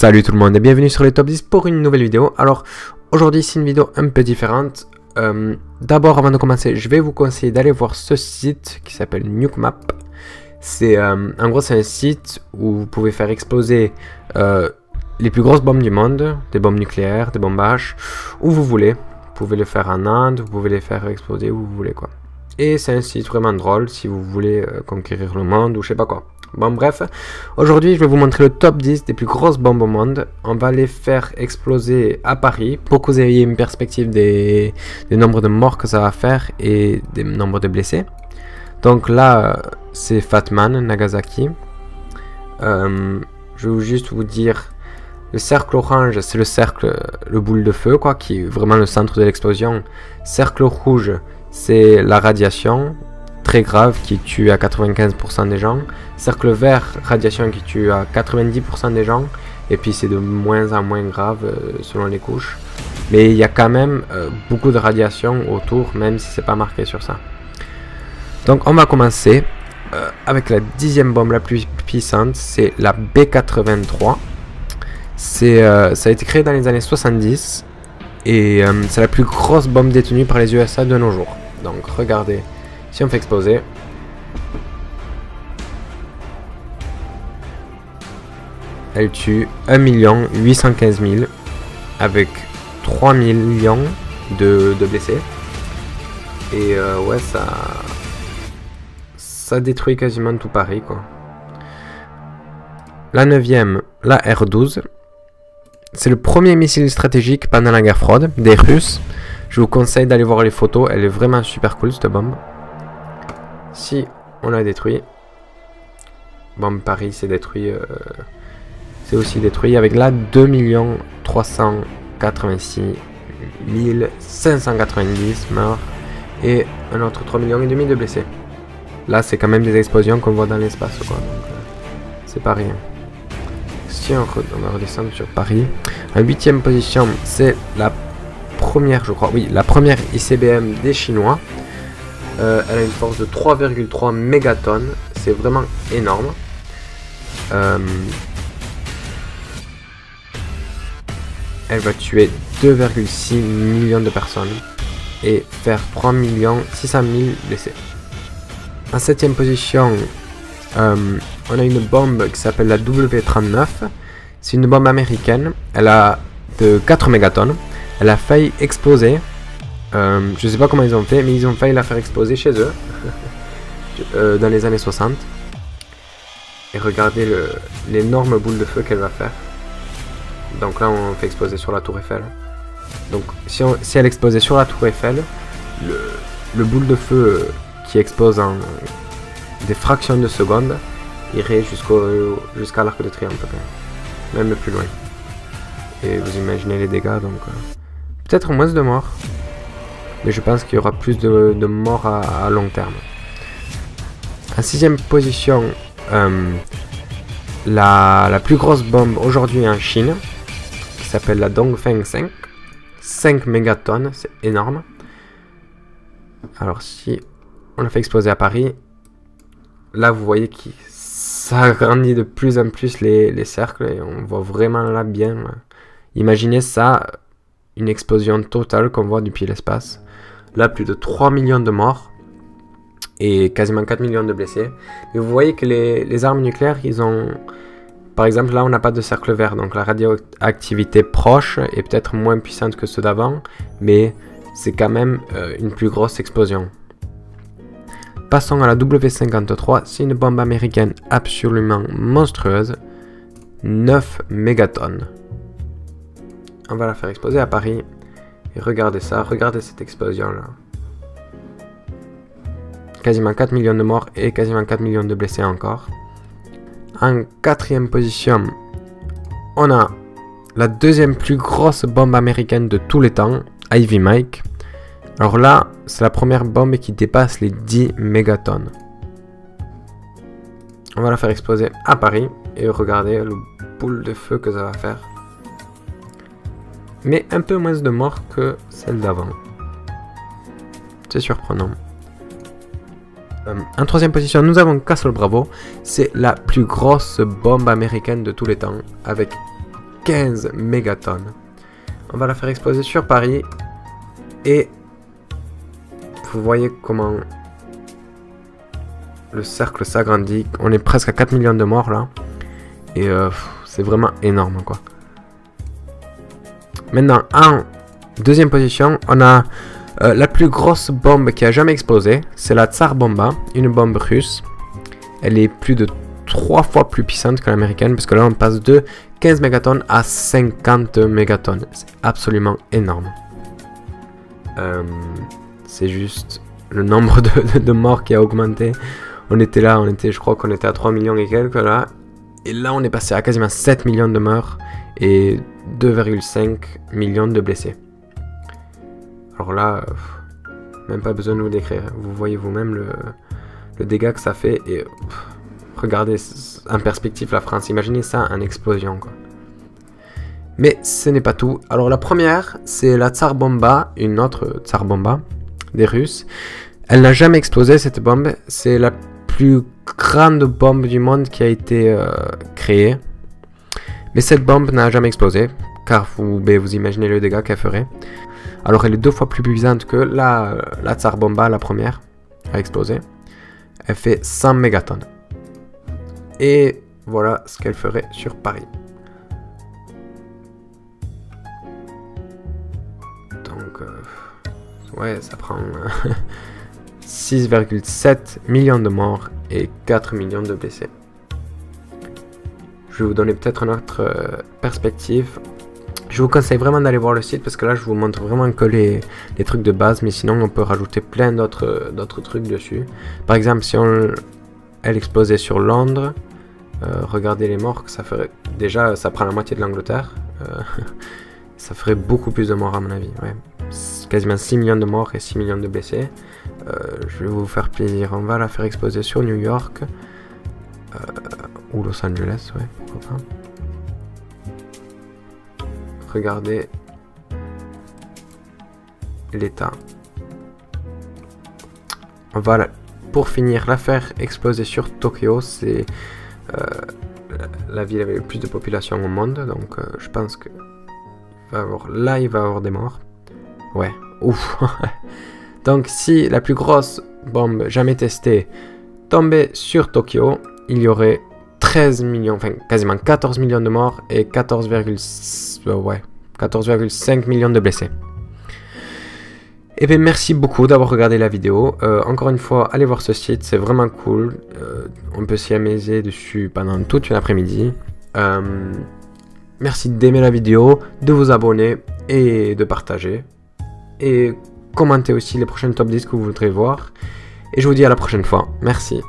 Salut tout le monde et bienvenue sur les top 10 pour une nouvelle vidéo. Alors aujourd'hui c'est une vidéo un peu différente. D'abord avant de commencer je vais vous conseiller d'aller voir ce site qui s'appelle NukeMap. C'est en gros c'est un site où vous pouvez faire exploser les plus grosses bombes du monde, des bombes nucléaires, des bombes H, où vous voulez. Vous pouvez les faire en Inde, vous pouvez les faire exploser où vous voulez quoi. Et c'est un site vraiment drôle si vous voulez conquérir le monde ou je sais pas quoi. Bon bref, aujourd'hui je vais vous montrer le top 10 des plus grosses bombes au monde. On va les faire exploser à Paris pour que vous ayez une perspective des nombres de morts que ça va faire et des nombres de blessés. Donc là c'est Fatman, Nagasaki. Je vais juste vous dire, le cercle orange c'est le cercle, le boule de feu quoi, qui est vraiment le centre de l'explosion. Cercle rouge c'est la radiation très grave qui tue à 95% des gens. Cercle vert, radiation qui tue à 90% des gens. Et puis c'est de moins en moins grave selon les couches. Mais il y a quand même beaucoup de radiation autour, même si c'est pas marqué sur ça. Donc on va commencer avec la 10e bombe la plus puissante, c'est la B83. Ça a été créé dans les années 70 et c'est la plus grosse bombe détenue par les USA de nos jours. Donc regardez, si on fait exploser, elle tue 1 815 000 avec 3 millions de blessés. Et ouais, ça détruit quasiment tout Paris quoi. La 9e, la R12. C'est le premier missile stratégique pendant la guerre froide des Russes. Je vous conseille d'aller voir les photos, elle est vraiment super cool cette bombe. Si on la détruit, bombe Paris c'est détruit, c'est aussi détruit avec la 2 386 590 morts et un autre 3,5 millions de blessés. Là c'est quand même des explosions qu'on voit dans l'espace quoi, donc c'est pas rien. Si on va redescendre sur Paris, en 8e position c'est la première, je crois, oui, la première ICBM des Chinois. Elle a une force de 3,3 mégatonnes, c'est vraiment énorme. Elle va tuer 2,6 millions de personnes et faire 3 600 000 blessés. En 7e position, on a une bombe qui s'appelle la W39. C'est une bombe américaine, elle a de 4 mégatonnes. Elle a failli exploser. Je sais pas comment ils ont fait, mais ils ont failli la faire exploser chez eux dans les années 60. Et regardez l'énorme boule de feu qu'elle va faire. Donc là on fait exploser sur la tour Eiffel. Donc si elle explosait sur la tour Eiffel, le boule de feu qui explose en des fractions de secondes irait jusqu'à l'Arc de Triomphe, même plus loin. Et vous imaginez les dégâts, donc peut-être moins de morts, mais je pense qu'il y aura plus de morts à long terme. En 6e position, la plus grosse bombe aujourd'hui en Chine, qui s'appelle la Dongfeng 5. 5 mégatonnes, c'est énorme. Alors si on la fait exploser à Paris, là vous voyez que ça agrandit de plus en plus les cercles et on voit vraiment là bien. Imaginez ça, une explosion totale qu'on voit depuis l'espace. Là, plus de 3 millions de morts et quasiment 4 millions de blessés. Et vous voyez que les armes nucléaires, ils ont... Par exemple, là, on n'a pas de cercle vert, donc la radioactivité proche est peut-être moins puissante que ceux d'avant, mais c'est quand même une plus grosse explosion. Passons à la W53, c'est une bombe américaine absolument monstrueuse, 9 mégatonnes. On va la faire exploser à Paris. Et regardez ça, regardez cette explosion là. Quasiment 4 millions de morts et quasiment 4 millions de blessés encore. En 4e position, on a la 2e plus grosse bombe américaine de tous les temps, Ivy Mike. Alors là, c'est la première bombe qui dépasse les 10 mégatonnes. On va la faire exploser à Paris. Et regardez le boule de feu que ça va faire. Mais un peu moins de morts que celle d'avant. C'est surprenant. En 3e position, nous avons Castle Bravo. C'est la plus grosse bombe américaine de tous les temps, avec 15 mégatonnes. On va la faire exploser sur Paris. Et vous voyez comment le cercle s'agrandit. On est presque à 4 millions de morts là. Et c'est vraiment énorme quoi. Maintenant, en deuxième position, on a la plus grosse bombe qui a jamais explosé. C'est la Tsar Bomba, une bombe russe. Elle est plus de 3 fois plus puissante que l'américaine. Parce que là, on passe de 15 mégatonnes à 50 mégatonnes. C'est absolument énorme. C'est juste le nombre de morts qui a augmenté. Je crois qu'on était à 3 millions et quelques là. Et là, on est passé à quasiment 7 millions de morts et 2,5 millions de blessés. Alors là, même pas besoin de vous décrire. Vous voyez vous-même le dégât que ça fait. Et regardez en perspective la France. Imaginez ça en explosion, quoi. Mais ce n'est pas tout. Alors la première, c'est la Tsar Bomba, une autre Tsar Bomba des Russes. Elle n'a jamais explosé cette bombe. C'est la plus grande bombe du monde qui a été créée. Mais cette bombe n'a jamais explosé, car vous imaginez le dégât qu'elle ferait. Alors elle est 2 fois plus puissante que la Tsar Bomba, la première, a explosé. Elle fait 100 mégatonnes. Et voilà ce qu'elle ferait sur Paris. Donc, ouais, ça prend 6,7 millions de morts et 4 millions de blessés. Je vais vous donner peut-être une autre perspective. Je vous conseille vraiment d'aller voir le site parce que là je vous montre vraiment que les trucs de base, mais sinon on peut rajouter plein d'autres trucs dessus. Par exemple, si elle explosait sur Londres, regardez les morts que ça ferait. Déjà ça prend la moitié de l'Angleterre. Ça ferait beaucoup plus de morts à mon avis. Ouais. Quasiment 6 millions de morts et 6 millions de blessés. Je vais vous faire plaisir. On va la faire exploser sur New York. Ou Los Angeles, ouais, pourquoi pas. Regardez l'état. On va, pour finir, la faire exploser sur Tokyo. C'est la ville avec le plus de population au monde. Donc je pense que il va y avoir des morts. Ouais, ouf. Donc si la plus grosse bombe jamais testée tombait sur Tokyo, il y aurait 13 millions, enfin quasiment 14 millions de morts et 14,5 millions de blessés. Et bien merci beaucoup d'avoir regardé la vidéo. Encore une fois, allez voir ce site, c'est vraiment cool. On peut s'y amuser dessus pendant toute une après-midi. Merci d'aimer la vidéo, de vous abonner et de partager. Et commentez aussi les prochaines top 10 que vous voudrez voir. Et je vous dis à la prochaine fois. Merci.